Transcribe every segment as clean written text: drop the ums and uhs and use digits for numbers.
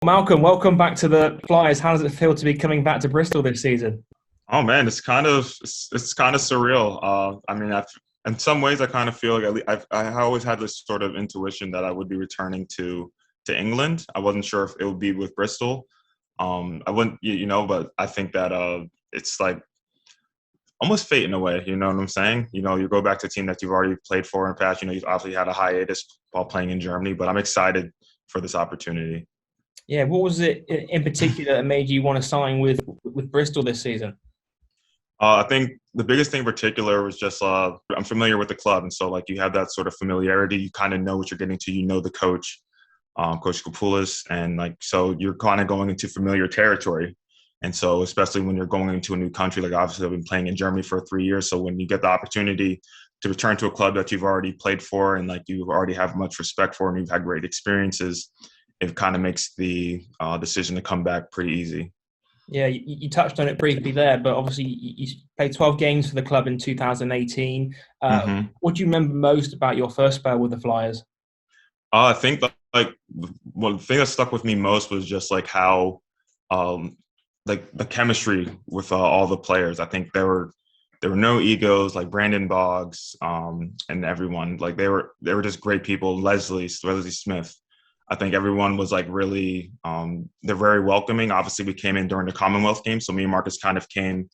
Malcolm, welcome back to the Flyers. How does it feel to be coming back to Bristol this season? Oh man, it's kind of surreal. In some ways, I kind of feel like I always had this sort of intuition that I would be returning to England. I wasn't sure if it would be with Bristol. I wouldn't, but I think that it's like almost fate in a way. You know what I'm saying? You go back to a team that you've already played for in the past. You've obviously had a hiatus while playing in Germany, but I'm excited for this opportunity. Yeah, what was it in particular that made you want to sign with Bristol this season? I think the biggest thing in particular was just I'm familiar with the club, and so like you have that sort of familiarity. You kind of know what you're getting to. You know the coach, Coach Kapoulis, and like so you're kind of going into familiar territory. And so especially when you're going into a new country, like obviously I've been playing in Germany for 3 years, so when you get the opportunity to return to a club that you've already played for and like you already have much respect for and you've had great experiences, it kind of makes the decision to come back pretty easy. Yeah, you touched on it briefly there, but obviously you played 12 games for the club in 2018. What do you remember most about your first spell with the Flyers? I think like one thing that stuck with me most was just like how um, like the chemistry with all the players. I think there were no egos like Brandon Boggs and everyone. Like they were just great people. Leslie Smith. I think everyone was like really they're very welcoming. Obviously, we came in during the Commonwealth Games, so me and Marcus kind of came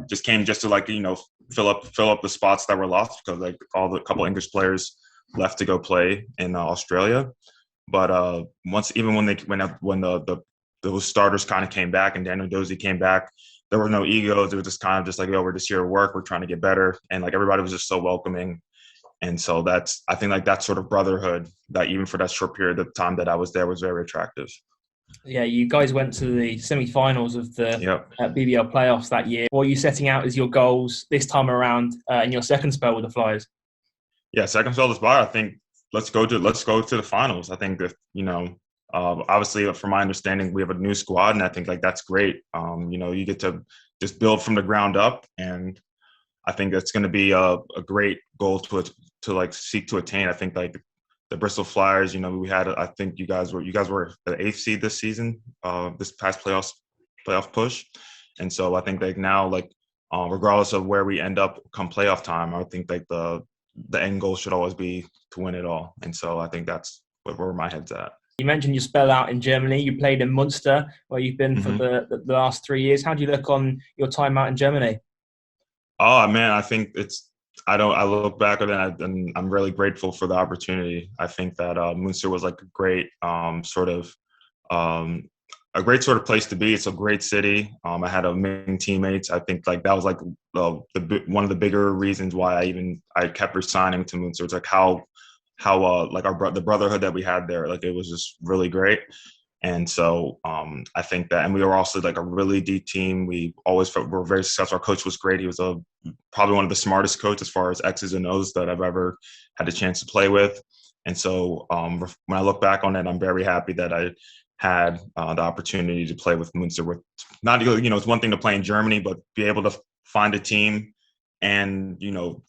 just to like fill up the spots that were lost because like all the couple English players left to go play in Australia. But once even when they when the those starters kind of came back and Daniel Dozy came back, there were no egos. It was just kind of just like, yo, we're just here to work. We're trying to get better, and like everybody was just so welcoming. And so I think like that sort of brotherhood that even for that short period of time that I was there was very attractive. Yeah, you guys went to the semi-finals of the Yep. BBL playoffs that year. What are you setting out as your goals this time around in your second spell with the Flyers? Yeah, second spell is by. I think let's go to the finals. I think that obviously from my understanding we have a new squad, and I think like that's great. You get to just build from the ground up, and I think that's going to be a great goal to like seek to attain. I think like the Bristol Flyers, we had I think you guys were the eighth seed this season, this past playoff push, and so I think like now like regardless of where we end up come playoff time, I think like the end goal should always be to win it all. And so I think that's where my head's at. You mentioned your spell out in Germany. You played in Munster, where you've been for Hmm. the last 3 years. How do you look on your time out in Germany? Oh man, I think I look back at it and I'm really grateful for the opportunity. I think that Munster was like um, a great sort of place to be. It's a great city. I had amazing teammates. I think like that was like one of the bigger reasons why I kept resigning to Munster. It's like how like the brotherhood that we had there, like it was just really great. And so I think that, and we were also like a really deep team. We always felt we were very successful. Our coach was great. He was probably one of the smartest coaches as far as X's and O's that I've ever had a chance to play with. And so when I look back on it, I'm very happy that I had the opportunity to play with Munster. With not, it's one thing to play in Germany, but be able to find a team and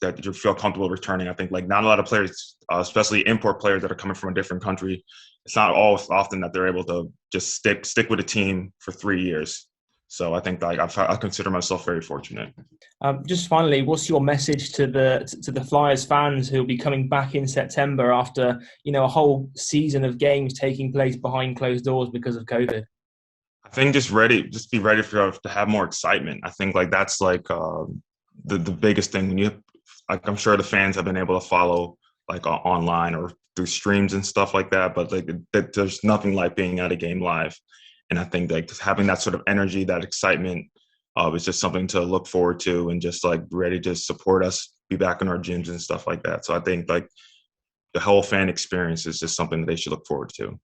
that you feel comfortable returning. I think like not a lot of players, especially import players that are coming from a different country, it's not all often that they're able to just stick with a team for 3 years. So I think like I consider myself very fortunate. Just finally, what's your message to the Flyers fans who'll be coming back in September after a whole season of games taking place behind closed doors because of COVID? I think just be ready to have more excitement. I think like that's like the biggest thing. Like I'm sure the fans have been able to follow like online or through streams and stuff like that, but like there's nothing like being at a game live. And I think like just having that sort of energy, that excitement, is just something to look forward to and just like ready to support us, be back in our gyms and stuff like that. So I think like the whole fan experience is just something that they should look forward to.